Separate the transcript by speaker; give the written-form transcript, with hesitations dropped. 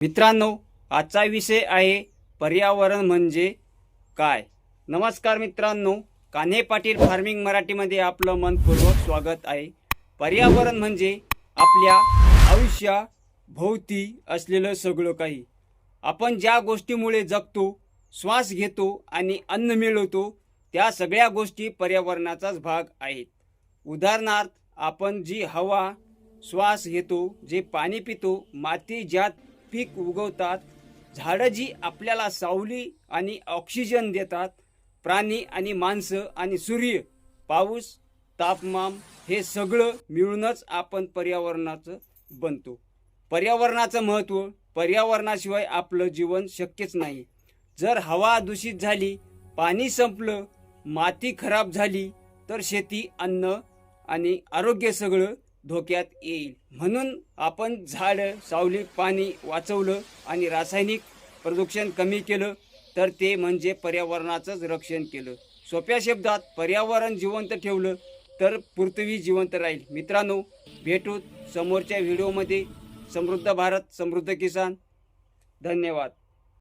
Speaker 1: मित्रांनो, आजचा विषय आहे पर्यावरण म्हणजे काय. नमस्कार मित्रांनो, कान्हे पाटील फार्मिंग मराठीमध्ये आपलं मनपूर्वक स्वागत आहे. पर्यावरण म्हणजे आपल्या आयुष्याभोवती असलेलं सगळं काही. आपण ज्या गोष्टीमुळे जगतो, श्वास घेतो आणि अन्न मिळवतो, त्या सगळ्या गोष्टी पर्यावरणाचाच भाग आहेत. उदाहरणार्थ, आपण जी हवा श्वास घेतो, जे पाणी पितो, माती ज्यात पीक उगवतात, झाडं जी आपल्याला सावली आणि ऑक्सिजन देतात, प्राणी आणि माणसं आणि सूर्य, पाऊस, तापमान, हे सगळं मिळूनच आपण पर्यावरणाचं बनतो. पर्यावरणाचं महत्त्व, पर्यावरणाशिवाय आपलं जीवन शक्यच नाही. जर हवा दूषित झाली, पाणी संपलं, माती खराब झाली, तर शेती, अन्न आणि आरोग्य सगळं धोक्यात येईल. म्हणून आपण झाडं, सावली, पाणी वाचवलं आणि रासायनिक प्रदूषण कमी केलं, तर ते म्हणजे पर्यावरणाचंच रक्षण केलं. सोप्या शब्दात, पर्यावरण जिवंत ठेवलं तर पृथ्वी जिवंत राहील. मित्रांनो, भेटू समोरच्या व्हिडिओमध्ये. समृद्ध भारत, समृद्ध किसान. धन्यवाद.